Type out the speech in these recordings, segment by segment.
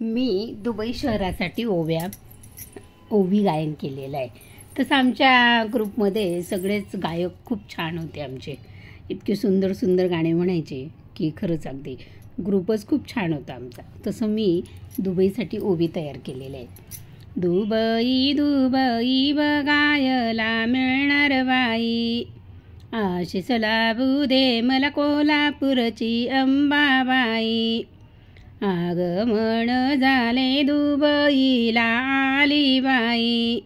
मी Dubai शहरासाठी ओवी गायन केलेलं आहे. तसं आमच्या ग्रुपमध्ये सगळेच गायक खूप छान होते. आमचे इतके सुंदर सुंदर गाणे म्हणायचे की खरंच अगदी ग्रुपच खूप छान होता आमचा. तसं मी दुबईसाठी ओवी तयार केलेले आहे. दुबई दुबई बघायला मिळणार बाई, आशिष लाभू दे मला कोल्हापूरची अंबाबाई. आगमन झाले दुबईला आली बाई,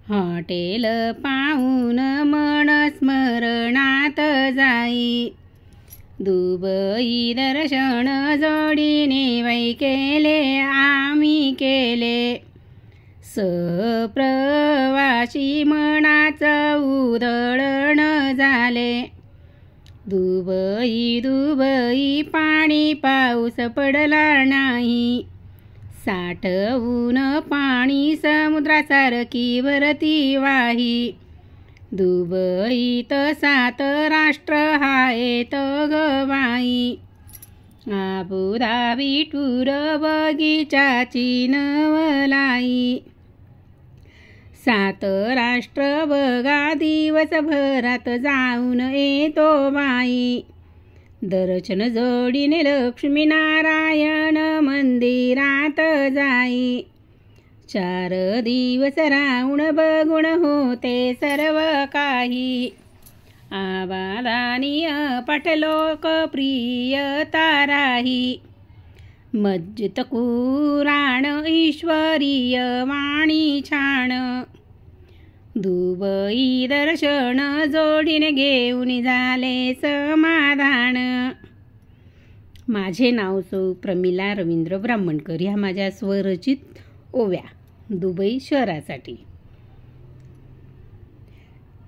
हॉटेल पाहून मन स्मरणात जाई. दुबई दर्शन जोडीने बाई केले आम्ही केले, सप्रवासी मनाचं उधळण झाले. दुबई दुबई पाणी पाऊस पडला नाही, साठवून पाणी समुद्रासारखी वरती वाही. दुबईत 7 राष्ट्र आहेत ग बाई, आबुधाबी टूर बगीचाची नवलाई. 7 राष्ट्र बघा दिवसभरात जाऊन येतो बाई, दर्शन जोडीने लक्ष्मीनारायण मंदिरात जाई. 4 दिवस राहून बघून होते सर्व काही, आबादानी अपाट लोकप्रियता राही. मस्जिद कुराण ईश्वरीय वाणी छान, दुबई दर्शन जोडीने घेऊन झाले समाधान. माझे नाव सौ प्रमिला रवींद्र ब्राह्मणकर. ह्या माझ्या स्वरचित ओव्या दुबई शहरासाठी.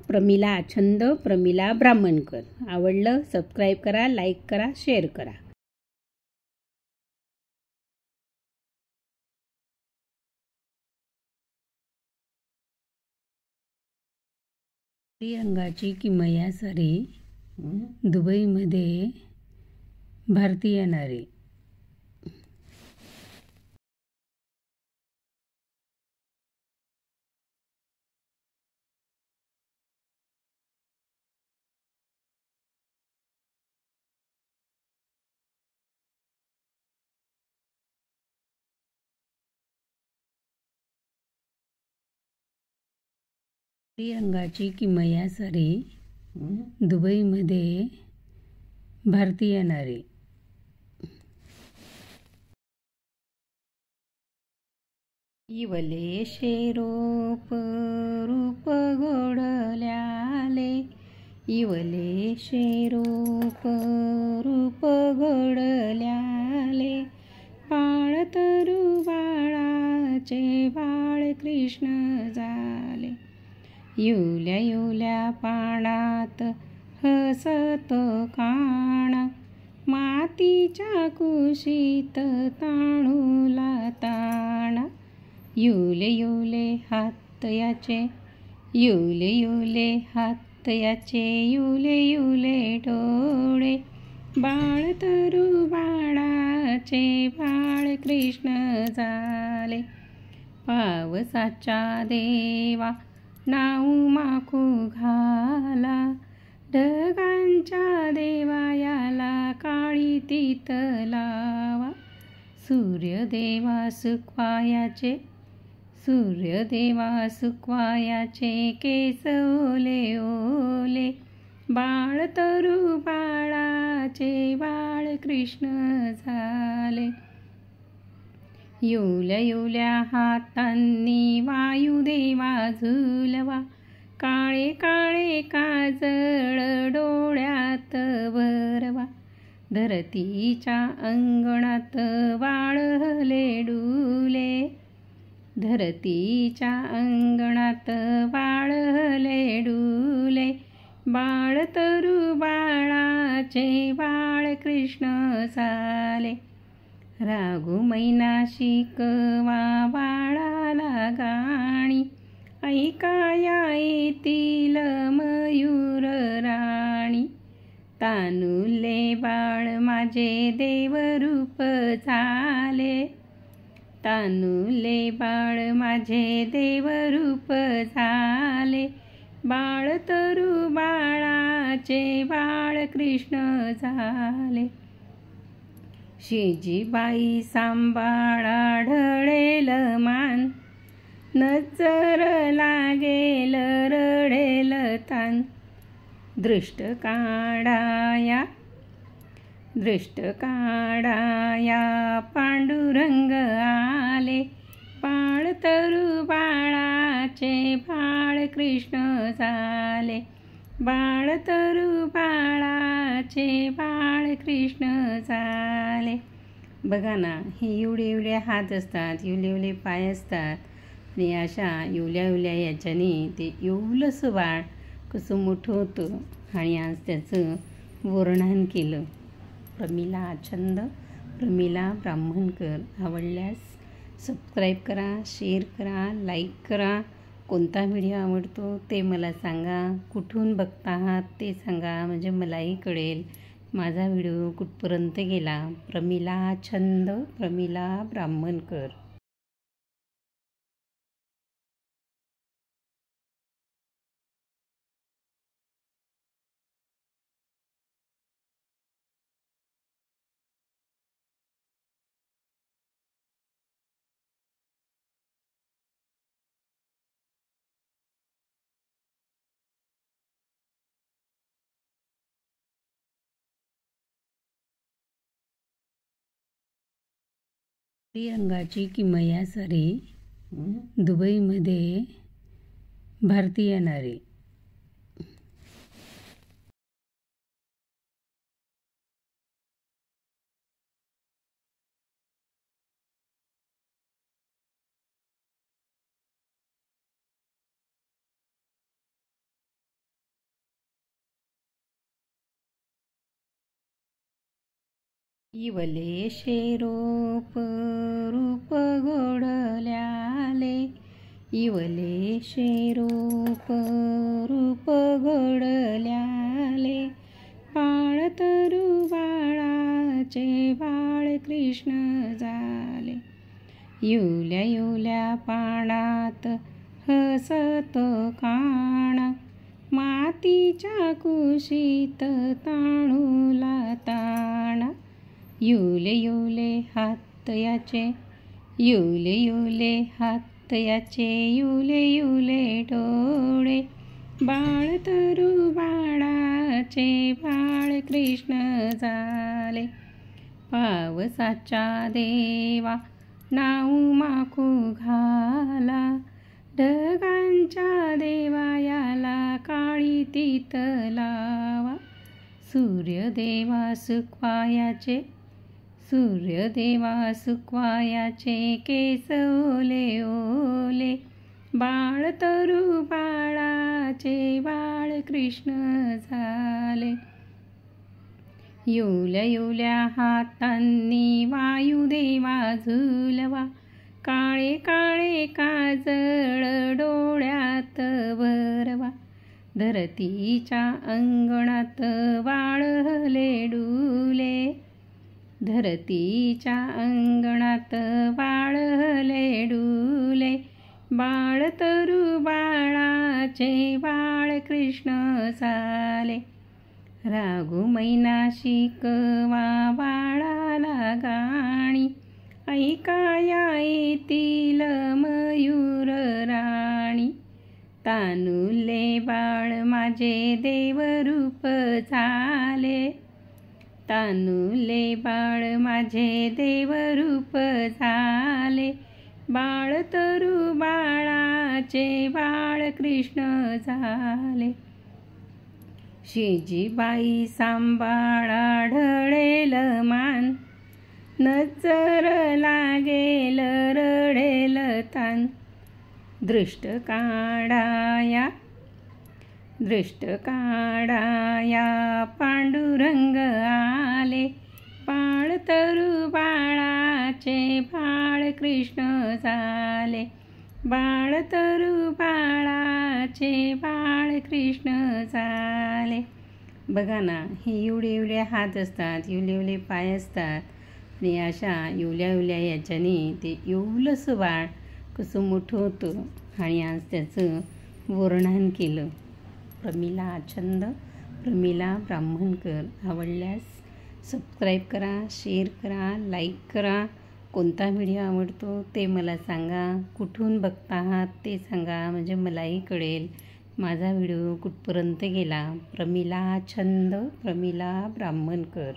प्रमिला छंद प्रमिला ब्राह्मणकर. आवडलं सबस्क्राईब करा, लाईक करा, शेअर करा. रंगाची किमया सारी दुबईमध्ये भारतीय नारी. रंगाची किमया सारी दुबईमध्ये भारतीय नारी. इवले शेरोप रूप घोडल्याले, इवले शेरोप रूप घोडल्याले. बाळ तरू बाळाचे बाळ कृष्ण झाले, युल्या युल्या पाण्यात हसत काणा. मातीच्या कुशीत ताणूला ताणा, युले युले हात याचे, युले युले हात याचे, युले युले डोळे. बाळ तरू बाळाचे बाळ कृष्ण झाले, पावसाच्या देवा नाऊ माखू घाला. ढगांच्या देवा याला काळी तीत लावा. सूर्यदेवा सुकवायाचे, सूर्यदेवा सुकवायाचे, केस ओले ओले. बाळ तरू बाळाचे बाळ कृष्ण झाले, युल्या युल्या हातांनी वायुदेवा झुलवा. काळे काळे काजळ डोळ्यात भरवा, धरतीच्या अंगणात वाळले डुले. धरतीच्या अंगणात वाळले डुले. बाळ तरू बाळाचे बाळ कृष्ण झाले, राघू मैना शिकवा बाळाला गाणी. ऐकाया येतील मयूर राणी, तानुले बाळ माझे देवरूप झाले, तानुले बाळ माझे देवरूप झाले, बाळ तरू बाळाचे बाळ कृष्ण झाले. शेजीबाई सांभाळा ढळेल मान, नजर लागेल रडेल तान. दृष्ट काढाया पांडुरंग आले, बाळ तरू बाळाचे बाळ कृष्ण झाले, बाळ तरू बाळाचे बाळ कृष्ण झाले. बघा ना, हे एवढे एवढे हात असतात, एवढे एवढे पाय असतात आणि अशा एवढ्या याच्याने ते एवढंसं बाळ कसं मोठं होतं. आणि आज त्याचं वर्णन केलं. प्रमिला छंद, प्रमिला ब्राह्मणकर. आवडल्यास सबस्क्राईब करा, शेअर करा, लाईक करा. कोणता व्हिडिओ आवडतो ते मला सांगा, कुठून बघता आहात ते सांगा, म्हणजे मलाही कळेल माझा व्हिडिओ कुठपर्यंत गेला. प्रमिला छंद, प्रमिला ब्राह्मणकर. रंगाची किमया सारी दुबईमध्ये भारतीय नारी. इवले शेरोप रूप घडल्याले, इवले शेरोप रूप घडल्याले, बाळ तरू बाळाचे बाळ कृष्ण झाले. येवल्या येवल्या पाण्यात हसत काणा, मातीच्या कुशीत ताणूला ताणा. येवले येवले हात याचे, येवले येवले हात याचे, येवले येवले डोळे, बाळ तरू बाळाचे बाळ कृष्ण झाले. पावसाच्या देवा नाऊ माखू घाला, ढगांच्या देवा याला काळी तीत लावा. सूर्यदेवा सुकवायाचे, सूर्यदेवा सुकवायाचे, केस ओले ओले, बाळ तरू बाळाचे बाळ कृष्ण झाले. येवल्या येवल्या हातांनी वायुदेवा झुलवा, काळे काळे काजळ डोळ्यात भरवा. धरतीच्या अंगणात वाळले डुले, धरतीच्या अंगणात वाळले डुले, बाळ तरू बाळाचे बाळ कृष्ण झाले. रागू मैनाशी कवा बाळाला गाणी, ऐकाया येतील मयूर राणी. तानुले बाळ माझे देवरूप झाले, तानुले बाळ माझे देवरूप झाले, बाळ तरू बाळाचे बाळ कृष्ण झाले. शेजीबाई सांभाळा ढळेल मान, नजर लागेल रडेल तान. दृष्ट काढाया पांडुरंग आले, बाळ तरू बाळाचे बाळ कृष्ण झाले, बाळ तरू बाळाचे बाळ कृष्ण झाले. बघा ना, हे एवढे एवढे हात असतात, एवढे एवढे पाय असतात आणि अशा येवल्या याच्याने ते येवलंसं बाळ कसं मोठं होतं आणि आज त्याचं वर्णन केलं. प्रमिला छंद, प्रमिला ब्राह्मणकर. आवडल्यास सबस्क्राईब करा, शेअर करा, लाईक करा. कोणता व्हिडिओ आवडतो ते मला सांगा. कुठून बघता आहात ते सांगा, म्हणजे मलाही कळेल माझा व्हिडिओ कुठपर्यंत गेला. प्रमिला छंद, प्रमिला ब्राह्मणकर.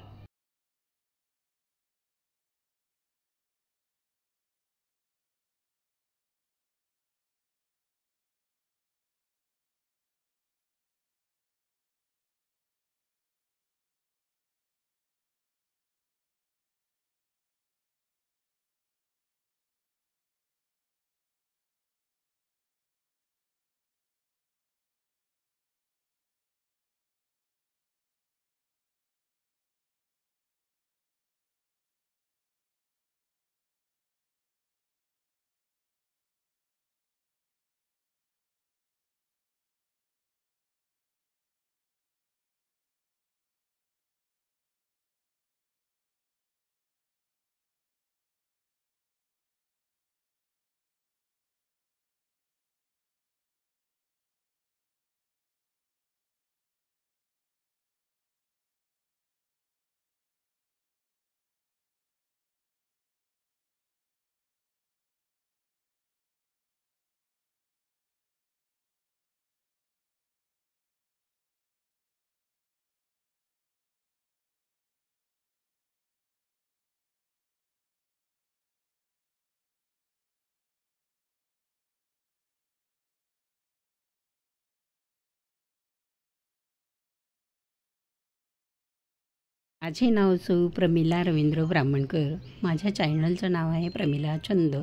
माझे नाव प्रमिला रवींद्र ब्राह्मणकर. माझ्या चॅनलचं नाव आहे प्रमिला छंद,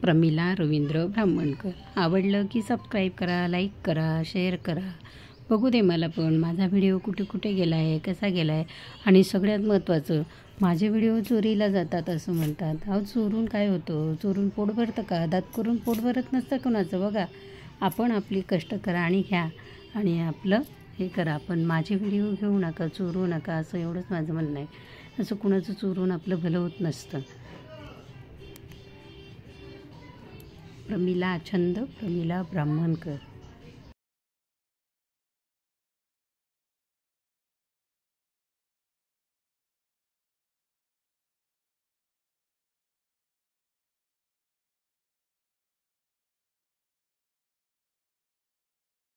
प्रमिला रवींद्र ब्राह्मणकर. आवडलं की सबस्क्राईब करा, लाईक करा, शेअर करा. बघू दे मला पण माझा व्हिडिओ कुठे कुठे गेला आहे, कसा गेला आहे. आणि सगळ्यात महत्त्वाचं, माझे व्हिडिओ चोरीला जातात असं म्हणतात. अहो, चोरून काय होतं? चोरून पोट भरतं का? दात करून पोट भरत नसतं कोणाचं. बघा, आपण आपली कष्ट करा आणि घ्या आणि आपलं हे करा. पण माझे व्हिडिओ घेऊ नका, चोरू नका, असं एवढंच माझं म्हणणं आहे. असं कुणाचं चोरून आपलं भलं होत नसतं. प्रमिला छंद, प्रमिला ब्राह्मणकर.